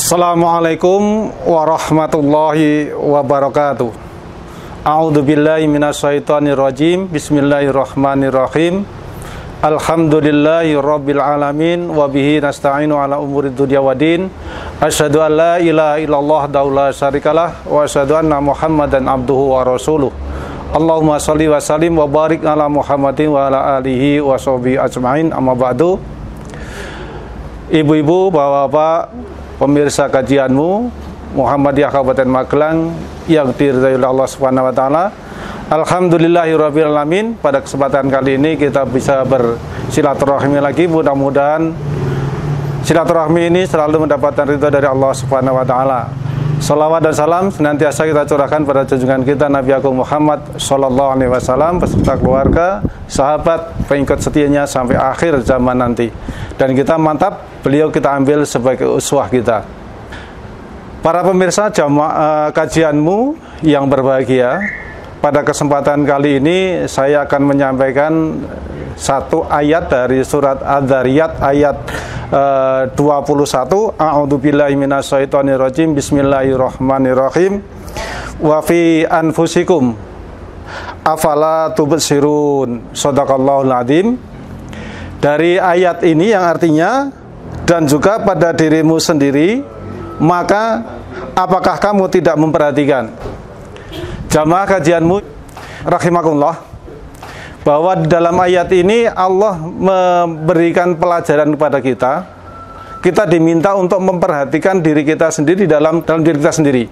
Assalamualaikum warahmatullahi wabarakatuh. A'udzubillahi minasyaitonirrajim. Bismillahirrahmanirrahim. Alhamdulillahi rabbil alamin wa bihi nasta'inu ala umuri dunya waddin. Asyhadu an la ilaha illallah la syarikalah wa asyhadu anna Muhammadan abduhu wa rasuluh. Allahumma shalli wa sallim wa barik ala Muhammadin wa ala alihi wa sahbihi ajmain. Amma ba'du. Ibu-ibu, bapak-bapak, pemirsa kajianmu Muhammadiyah Kabupaten Magelang yang diridhai oleh Allah Subhanahu wa taala. Alhamdulillahirabbil alamin. Pada kesempatan kali ini kita bisa bersilaturahmi lagi. Mudah-mudahan silaturahmi ini selalu mendapatkan ridha dari Allah Subhanahu wa taala. Salawat dan salam senantiasa kita curahkan pada junjungan kita Nabi Agung Muhammad sallallahu alaihi wasallam beserta keluarga, sahabat, pengikut setianya sampai akhir zaman nanti. Dan kita mantap, beliau kita ambil sebagai uswah kita. Para pemirsa kajianmu yang berbahagia, pada kesempatan kali ini saya akan menyampaikan satu ayat dari surat Adz-Dzariyat ayat 21. A'udzubillahi minasyaitonirrajim. Bismillahirrahmanirrahim. Wa fi anfusikum afala tubsirun. Shadaqallahul adzim. Dari ayat ini yang artinya, dan juga pada dirimu sendiri, maka apakah kamu tidak memperhatikan? Jamaah kajianmu rahimakumullah, bahwa di dalam ayat ini Allah memberikan pelajaran kepada kita. Kita diminta untuk memperhatikan diri kita sendiri dalam diri kita sendiri.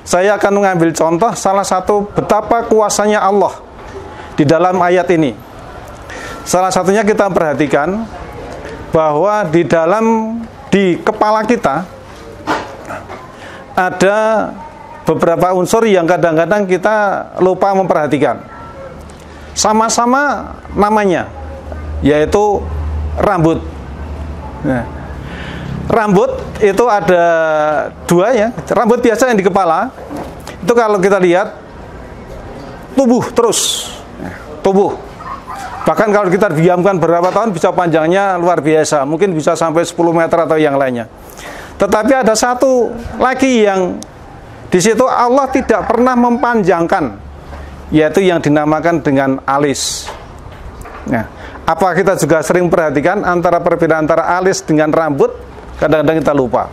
Saya akan mengambil contoh salah satu betapa kuasanya Allah di dalam ayat ini. Salah satunya kita perhatikan bahwa di kepala kita ada beberapa unsur yang kadang-kadang kita lupa memperhatikan. Sama-sama namanya, yaitu rambut. Nah, rambut itu ada dua ya. Rambut biasa yang di kepala itu kalau kita lihat tumbuh terus, tumbuh. Bahkan kalau kita diamkan beberapa tahun bisa panjangnya luar biasa, mungkin bisa sampai 10 meter atau yang lainnya. Tetapi ada satu lagi yang di situ Allah tidak pernah mempanjangkan, yaitu yang dinamakan dengan alis. Nah, apa kita juga sering perhatikan antara perbedaan antara alis dengan rambut? Kadang-kadang kita lupa.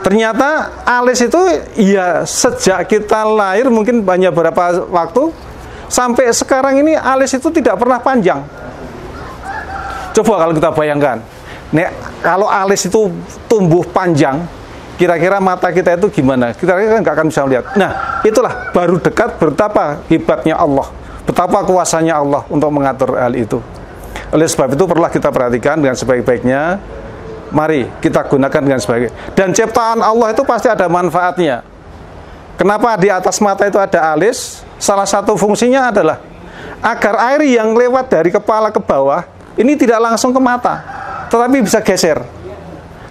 Ternyata alis itu ya sejak kita lahir mungkin banyak beberapa waktu sampai sekarang ini alis itu tidak pernah panjang. Coba kalau kita bayangkan, kalau alis itu tumbuh panjang, kira-kira mata kita itu gimana? Kira-kira nggak akan bisa melihat. Nah, itulah baru dekat betapa hebatnya Allah, betapa kuasanya Allah untuk mengatur hal itu. Oleh sebab itu perlulah kita perhatikan dengan sebaik-baiknya. Mari kita gunakan dengan sebaik. Dan ciptaan Allah itu pasti ada manfaatnya. Kenapa di atas mata itu ada alis? Salah satu fungsinya adalah agar air yang lewat dari kepala ke bawah ini tidak langsung ke mata, tetapi bisa geser.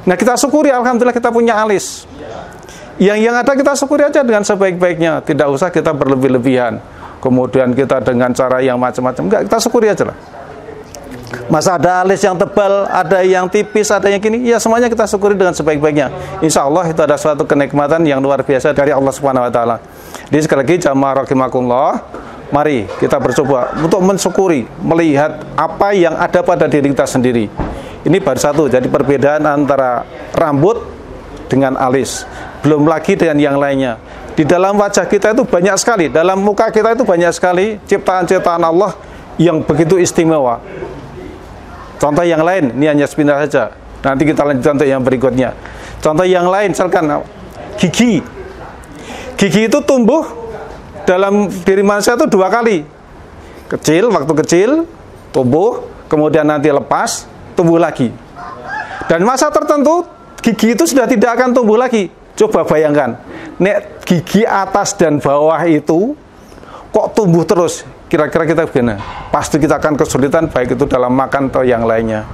Nah, kita syukuri, alhamdulillah kita punya alis. Yang ada kita syukuri aja dengan sebaik-baiknya. Tidak usah kita berlebih-lebihan. Kemudian kita dengan cara yang macam-macam. Enggak, kita syukuri aja lah. Masa ada alis yang tebal, ada yang tipis, ada yang gini, ya semuanya kita syukuri dengan sebaik-baiknya. Insya Allah itu ada suatu kenikmatan yang luar biasa dari Allah Subhanahu wa taala. Jadi sekali lagi jamaah rahimakumullah, mari kita bercoba untuk mensyukuri, melihat apa yang ada pada diri kita sendiri. Ini baru satu, jadi perbedaan antara rambut dengan alis. Belum lagi dengan yang lainnya. Di dalam wajah kita itu banyak sekali, dalam muka kita itu banyak sekali ciptaan-ciptaan Allah yang begitu istimewa. Contoh yang lain, ini hanya sepintas saja. Nanti kita lanjutkan untuk yang berikutnya. Contoh yang lain, misalkan gigi. Gigi itu tumbuh dalam diri manusia itu 2 kali. Kecil, waktu kecil, tumbuh, kemudian nanti lepas, tumbuh lagi. Dan masa tertentu, gigi itu sudah tidak akan tumbuh lagi. Coba bayangkan, nek gigi atas dan bawah itu kok tumbuh terus, kira-kira kita gimana? Pasti kita akan kesulitan, baik itu dalam makan atau yang lainnya.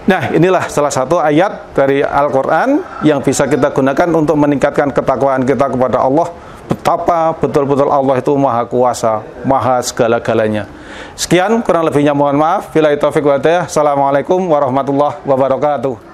Nah, inilah salah satu ayat dari Al-Quran yang bisa kita gunakan untuk meningkatkan ketakwaan kita kepada Allah. Betapa betul-betul Allah itu maha kuasa, maha segala-galanya. Sekian, kurang lebihnya mohon maaf. Billahi taufiq wal hidayah. Assalamualaikum warahmatullahi wabarakatuh.